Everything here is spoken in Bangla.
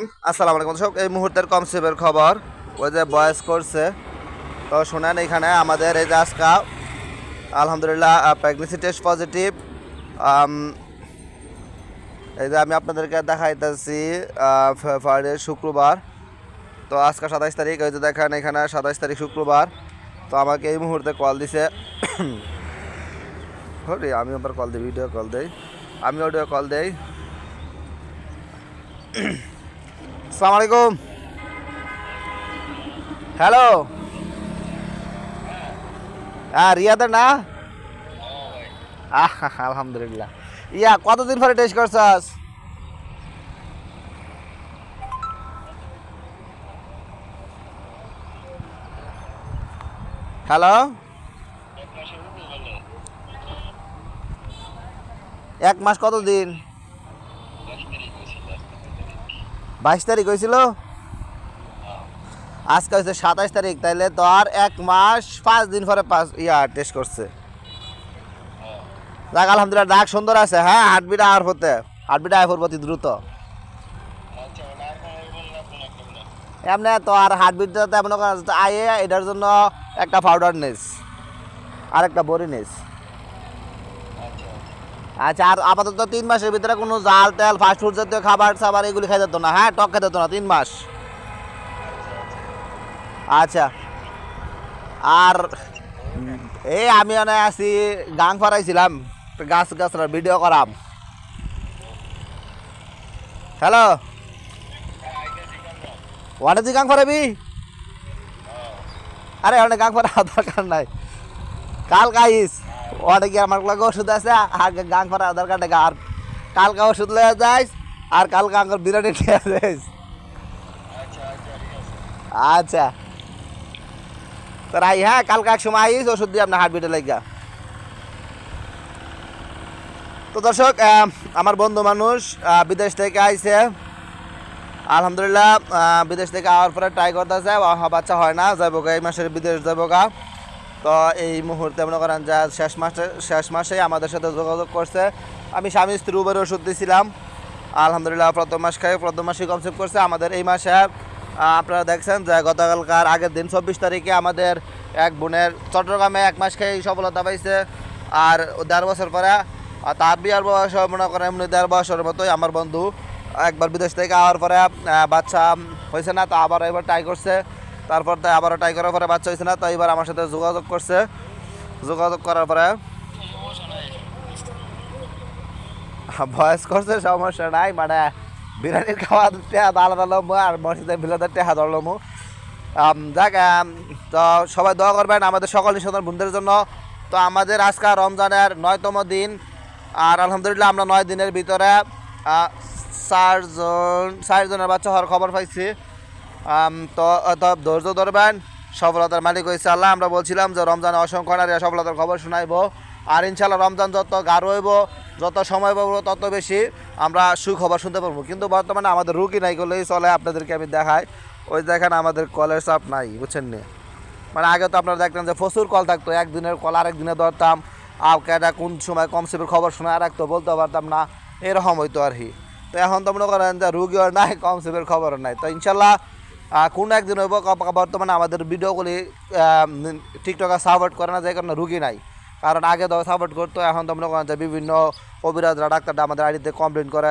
রহিম আসসালামু আলাইকুম দর্শক। এই মুহূর্তের কমসেপের খবর ওই যে বয়স করছে, তো শোনেন এখানে আমাদের এই যে আজকা আলহামদুলিল্লাহ প্রেগনেন্সি টেস্ট পজিটিভ। এই যে আমি আপনাদেরকে দেখাইতেছি ফেব্রুয়ারির শুক্রবার, তো আজকে 27 তারিখ। ওই যে দেখেন এখানে 27 তারিখ শুক্রবার। তো আমাকে এই মুহূর্তে কল দিছে আমি আবার কল দিই, ভিডিও কল দেই, আমি অডিও কল দেই। আসসালামু আলাইকুম। হ্যালো, হ্যাঁ রিয়াদের না? আলহামদুলিল্লাহ। কতদিন পরে টেস্ট করছাস? হ্যালো, 1 মাস কতদিন? 22 তারিখ হয়েছিল, আজকে হয়েছে 27 তারিখ, তাইলে তো আর 1 মাস 5 দিন পরে টেস্ট করছে। যাক আলহামদুলিল্লাহ, ডাক সুন্দর আছে। হ্যাঁ, হার্টবিট আর হতে হার্টবিট আয় পড়বো দ্রুত। এমনি তো আর হার্টবিট তেমন আয়ে, এটার জন্য একটা পাউডার নিস আর একটা বড়ি নিস। আচ্ছা, আর আপাতত 3 মাসের ভিতরে কোনো জাল তেল ফাস্টফুড জাতীয় খাবার সাবার এগুলি খাই যেত না। হ্যাঁ, টক খেতে হতো না 3 মাস। আচ্ছা, আর এই আমি অনেক আছি, গাং ফারাইছিলাম, গাছ গাছরা ভিডিও করাম। হ্যালো, ওয়ানে তুই গাং ফারাবি? আরে অনেক গাং ফারা দরকার নাই, কাল গাইস অনেক কি আমার লাগে ওষুধ আছে, আর গাং ফারা আধার কার্ডে আর কালকা ওষুধ লয়ে যাইস, আর কালকা আঙ্কর বিরিয়ানি খেয়ে যাইস। আচ্ছা তোর আই, হ্যাঁ কালকা এক সময় আইস, ওষুধ দিয়ে আপনার হার্টবিটে লাগা। তো দর্শক, আমার বন্ধু মানুষ বিদেশ থেকে আইছে আলহামদুলিল্লাহ। বিদেশ থেকে আওয়ার পরে ট্রাই করতেছে, বাচ্চা হয় না, যাইব গা এই মাসের বিদেশ যাইব গা। তো এই মুহূর্তে মনে করেন যা শেষ মাসেই আমাদের সাথে যোগাযোগ করছে। আমি স্বামী স্ত্রী উভয়ের ওষুধ দিয়েছিলাম আলহামদুলিল্লাহ। প্রথম মাস খাই, প্রথম মাসেই কনসেপ্ট করছে। আমাদের এই মাসে আপনারা দেখছেন যে গতকালকার আগের দিন 24 তারিখে আমাদের এক বোনের চট্টগ্রামে 1 মাস খেয়ে সফলতা পাইছে। আর 1.5 বছর পরে তার বিয়ার বয়স মনে করেন এমনি 1.5 বছরের মতোই আমার বন্ধু একবার বিদেশ থেকে আওয়ার পরে বাচ্চা হয়েছে না, তো আবার এবার ট্রাই করছে। তারপর তো আবারও ট্রাই করার পরে বাচ্চা হয়েছে না, তো এবার আমার সাথে যোগাযোগ করছে। যোগাযোগ করার পরে ভয়েস করছে, সমস্যা নাই, মানে বিরিয়ানির খাওয়া টেহা আলাদা লমো আর মসজিদের বিলাদের টেহা ধরলমো। যাক, তো সবাই দোয়া করবেন আমাদের সকল নিঃসন্তান বোনদের জন্য। তো আমাদের আজকে রমজানের 9তম দিন, আর আলহামদুলিল্লাহ আমরা 9 দিনের ভিতরে 4 জনের বাচ্চা হওয়ার খবর পাইছি। তো ধৈর্য ধরবেন, সফলতার মালিক হয়েছে আল্লাহ। আমরা বলছিলাম যে রমজানে অসংখ্য নারী সফলতার খবর শোনাইব, আর ইনশাল্লাহ রমজান যত গাঢ় হইব, যত সময় পাবো, তত বেশি আমরা সুখবর শুনতে পারবো। কিন্তু বর্তমানে আমাদের রুগী নাই করলেই চলে। আপনাদেরকে আমি দেখাই, ওই দেখেন আমাদের কলের চাপ নাই, বুঝছেন নি? মানে আগে তো আপনারা দেখতেন যে প্রচুর কল থাকতো, একদিনের কল আরেক দিনে ধরতাম, আর কেটা কোন সময় কমসেপের খবর শোনা রাখতো বলতে পারতাম না, এরকম হইতো আর কি। তো এখন তো মনে করেন যে রুগীও নাই, কমসেপের খবরও নাই। তো ইনশাল্লাহ কোন একদিন হইব। বর্তমানে আমাদের ভিডিওগুলি টিকটকে সাপোর্ট করে না, যে কারণে রুগী নাই। কারণ আগে তো সাপোর্ট করতো, এখন তো মনে করেন যে বিভিন্ন কবিরাজরা ডাক্তাররা আমাদের আইডিতে কমপ্লেন করে।